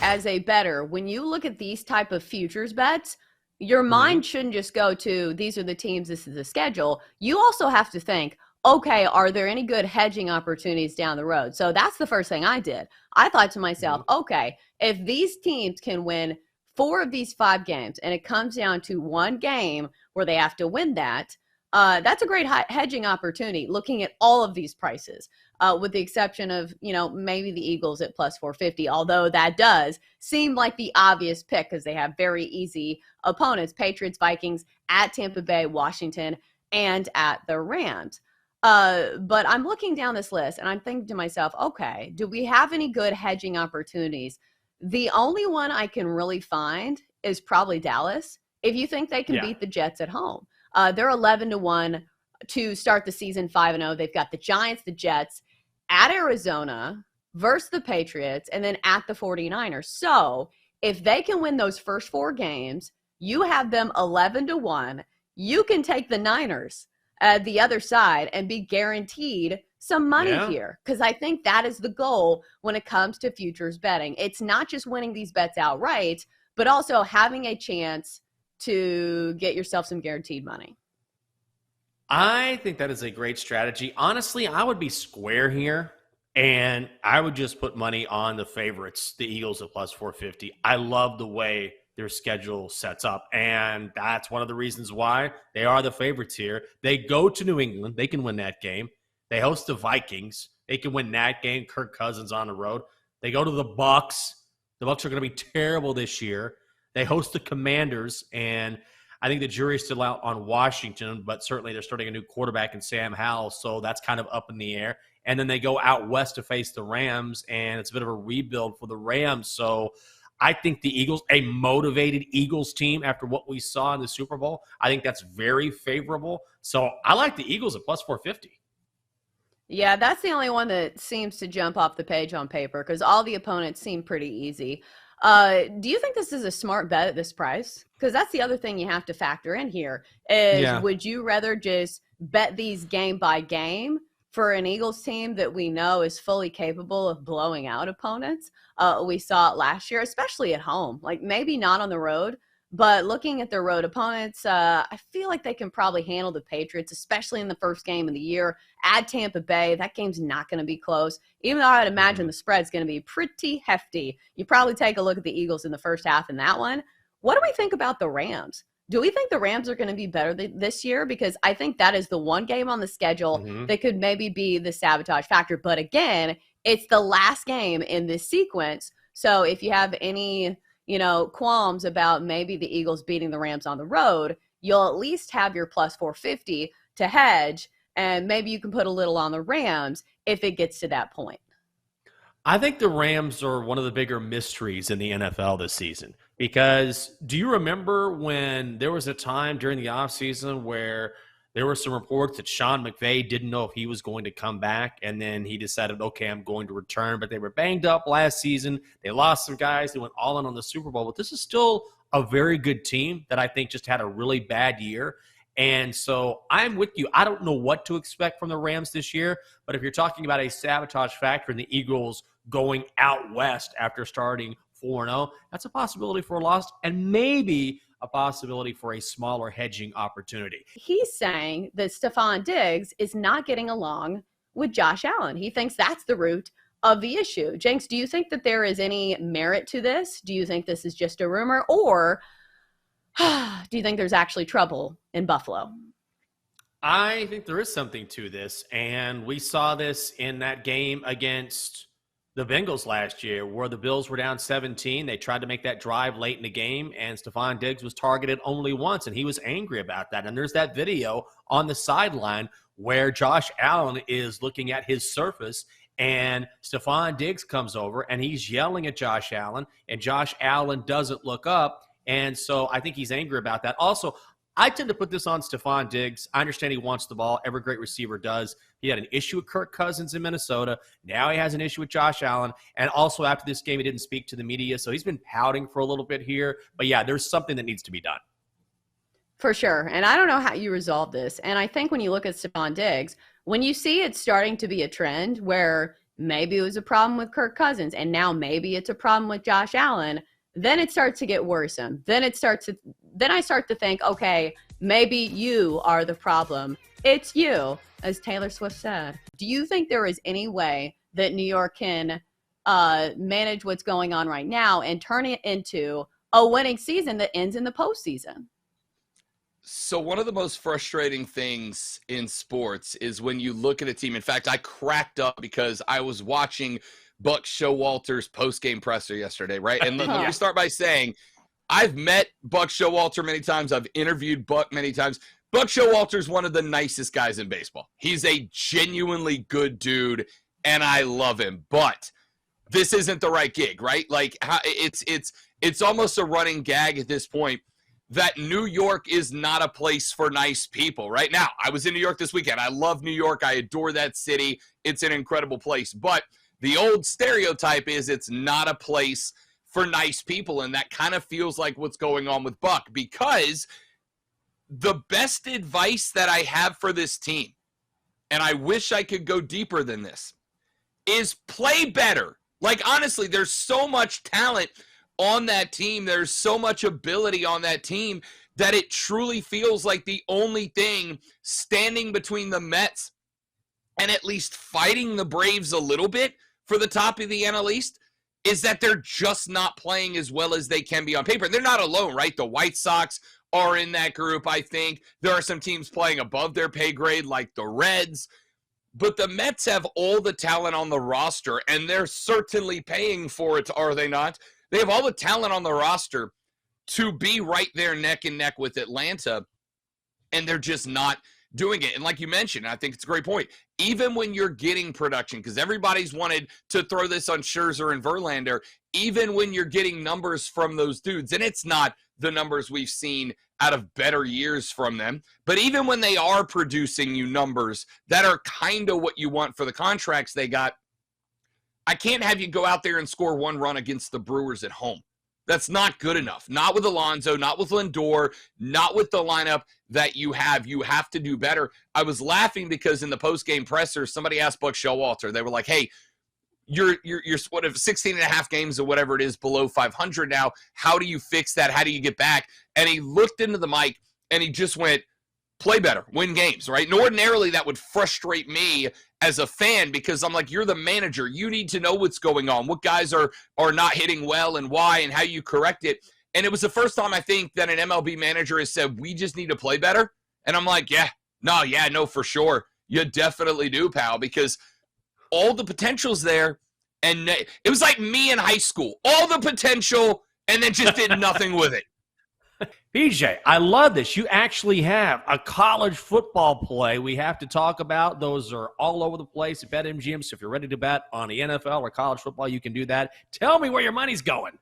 as a bettor, when you look at these type of futures bets, your mind shouldn't just go to these are the teams, this is the schedule. You also have to think, okay, are there any good hedging opportunities down the road? So that's the first thing I did. I thought to myself, okay, if these teams can win 4 of these 5 games and it comes down to one game where they have to win that, that's a great hedging opportunity looking at all of these prices, with the exception of, maybe the Eagles at plus 450, although that does seem like the obvious pick because they have very easy opponents, Patriots, Vikings, at Tampa Bay, Washington, and at the Rams. But I'm looking down this list and I'm thinking to myself, okay, do we have any good hedging opportunities? The only one I can really find is probably Dallas. If you think they can beat the Jets at home, they're 11-1 to start the season 5-0. They've got the Giants, the Jets at Arizona versus the Patriots, and then at the 49ers. So if they can win those first 4 games, you have them 11-1. You can take the Niners the other side and be guaranteed some money here, because I think that is the goal when it comes to futures betting. It's not just winning these bets outright, but also having a chance to get yourself some guaranteed money. I think that is a great strategy. Honestly, I would be square here, and I would just put money on the favorites, the Eagles at plus 450. I love the way their schedule sets up, and that's one of the reasons why they are the favorites here. They go to New England. They can win that game. They host the Vikings. They can win that game. Kirk Cousins on the road. They go to the Bucs. The Bucs are going to be terrible this year. They host the Commanders, and I think the jury's still out on Washington, but certainly they're starting a new quarterback in Sam Howell, so that's kind of up in the air. And then they go out west to face the Rams, and it's a bit of a rebuild for the Rams. So I think the Eagles, a motivated Eagles team after what we saw in the Super Bowl, I think that's very favorable. So I like the Eagles at plus 450. Yeah, that's the only one that seems to jump off the page on paper because all the opponents seem pretty easy. Do you think this is a smart bet at this price? Because that's the other thing you have to factor in here is would you rather just bet these game by game for an Eagles team that we know is fully capable of blowing out opponents? We saw it last year, especially at home, like maybe not on the road. But looking at their road opponents, I feel like they can probably handle the Patriots, especially in the first game of the year. At Tampa Bay, that game's not going to be close, even though I'd imagine the spread's going to be pretty hefty. You probably take a look at the Eagles in the first half in that one. What do we think about the Rams? Do we think the Rams are going to be better this year? Because I think that is the one game on the schedule that could maybe be the sabotage factor. But again, it's the last game in this sequence. So if you have any qualms about maybe the Eagles beating the Rams on the road, you'll at least have your plus 450 to hedge, and maybe you can put a little on the Rams if it gets to that point. I think the Rams are one of the bigger mysteries in the NFL this season because do you remember when there was a time during the offseason where there were some reports that Sean McVay didn't know if he was going to come back, and then he decided, okay, I'm going to return. But they were banged up last season. They lost some guys. They went all in on the Super Bowl. But this is still a very good team that I think just had a really bad year. And so I'm with you. I don't know what to expect from the Rams this year, but if you're talking about a sabotage factor in the Eagles going out west after starting 4-0, that's a possibility for a loss and maybe a possibility for a smaller hedging opportunity. He's saying that Stephon Diggs is not getting along with Josh Allen. He thinks that's the root of the issue. Jenks, do you think that there is any merit to this? Do you think this is just a rumor? Or do you think there's actually trouble in Buffalo? I think there is something to this, and we saw this in that game against the Bengals last year where the Bills were down 17. They tried to make that drive late in the game, and Stephon Diggs was targeted only once, and he was angry about that. And there's that video on the sideline where Josh Allen is looking at his surface, and Stephon Diggs comes over, and he's yelling at Josh Allen, and Josh Allen doesn't look up, and so I think he's angry about that. Also, I tend to put this on Stephon Diggs. I understand he wants the ball. Every great receiver does. He had an issue with Kirk Cousins in Minnesota. Now he has an issue with Josh Allen. And also after this game, he didn't speak to the media. So he's been pouting for a little bit here. But yeah, there's something that needs to be done. For sure. And I don't know how you resolve this. And I think when you look at Stephon Diggs, when you see it starting to be a trend where maybe it was a problem with Kirk Cousins, and now maybe it's a problem with Josh Allen, then it starts to get worrisome. Then I start to think, okay, maybe you are the problem. It's you, as Taylor Swift said. Do you think there is any way that New York can manage what's going on right now and turn it into a winning season that ends in the postseason? So one of the most frustrating things in sports is when you look at a team. In fact, I cracked up because I was watching Buck Showalter's post-game presser yesterday, right? And let me start by saying I've met Buck Showalter many times. I've interviewed Buck many times. Buck Showalter's one of the nicest guys in baseball. He's a genuinely good dude, and I love him. But this isn't the right gig, right? Like it's almost a running gag at this point that New York is not a place for nice people. Right now, I was in New York this weekend. I love New York. I adore that city. It's an incredible place. But the old stereotype is it's not a place for nice people, and that kind of feels like what's going on with Buck, because the best advice that I have for this team, and I wish I could go deeper than this, is play better. Like, honestly, there's so much talent on that team. There's so much ability on that team that it truly feels like the only thing standing between the Mets and at least fighting the Braves a little bit for the top of the NL East is that they're just not playing as well as they can be on paper. And they're not alone, right? The White Sox are in that group, I think. There are some teams playing above their pay grade, like the Reds. But the Mets have all the talent on the roster, and they're certainly paying for it, are they not? They have all the talent on the roster to be right there neck and neck with Atlanta, and they're just not doing it. And like you mentioned, I think it's a great point, even when you're getting production, because everybody's wanted to throw this on Scherzer and Verlander, even when you're getting numbers from those dudes, and it's not the numbers we've seen out of better years from them, but even when they are producing you numbers that are kind of what you want for the contracts they got, I can't have you go out there and score one run against the Brewers at home. That's not good enough. Not with Alonso, not with Lindor, not with the lineup that you have. You have to do better. I was laughing because in the post-game presser, somebody asked Buck Showalter. They were like, hey, you're what if 16 and a half games or whatever it is below 500 now. How do you fix that? How do you get back? And he looked into the mic and he just went, play better, win games, right? And ordinarily that would frustrate me as a fan because I'm like, you're the manager. You need to know what's going on, what guys are not hitting well and why and how you correct it. And it was the first time I think that an MLB manager has said, we just need to play better. And I'm like, no, for sure. You definitely do, pal, because all the potential's there. And it was like me in high school, all the potential, and then just did nothing with it. PJ, I love this. You actually have a college football play we have to talk about. Those are all over the place at BetMGM. So if you're ready to bet on the NFL or college football, you can do that. Tell me where your money's going.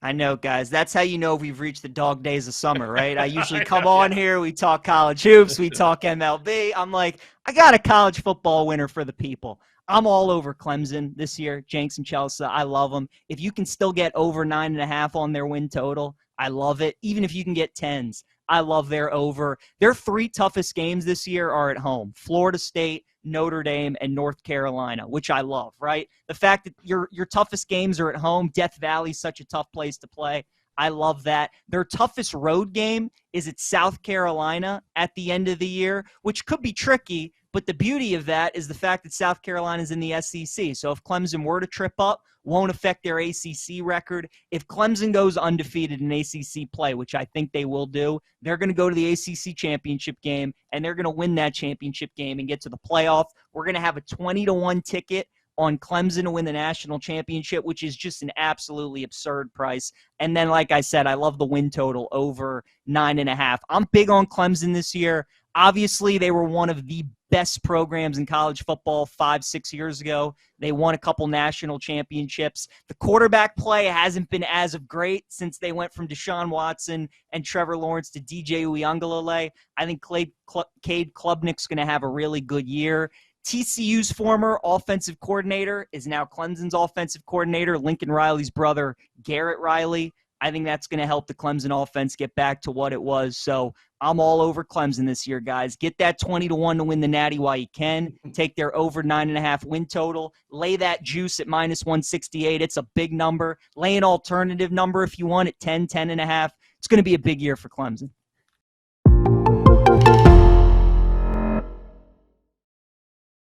I know, guys. That's how you know we've reached the dog days of summer, right? I usually come on here, we talk college hoops, we talk MLB. I'm like, I got a college football winner for the people. I'm all over Clemson this year, Jenkins and Chelsa. I love them. If you can still get over 9.5 on their win total, I love it. Even if you can get 10s, I love their over. Their 3 toughest games this year are at home: Florida State, Notre Dame, and North Carolina, which I love, right? The fact that your toughest games are at home, Death Valley is such a tough place to play. I love that. Their toughest road game is at South Carolina at the end of the year, which could be tricky, but the beauty of that is the fact that South Carolina is in the SEC. So if Clemson were to trip up, won't affect their ACC record. If Clemson goes undefeated in ACC play, which I think they will do, they're going to go to the ACC championship game, and they're going to win that championship game and get to the playoff. We're going to have a 20-1 ticket on Clemson to win the national championship, which is just an absolutely absurd price. And then, like I said, I love the win total over 9.5. I'm big on Clemson this year. Obviously, they were one of the best programs in college football 5-6 years ago. They won a couple national championships. The quarterback play hasn't been as of great since they went from Deshaun Watson and Trevor Lawrence to DJ Uiagalelei. I think Cade Klubnik's going to have a really good year. TCU's former offensive coordinator is now Clemson's offensive coordinator, Lincoln Riley's brother, Garrett Riley. I think that's going to help the Clemson offense get back to what it was. So I'm all over Clemson this year, guys. Get that 20-1 to win the Natty while you can. Take their over 9.5 win total. Lay that juice at -168. It's a big number. Lay an alternative number if you want at 10, 10.5. It's going to be a big year for Clemson.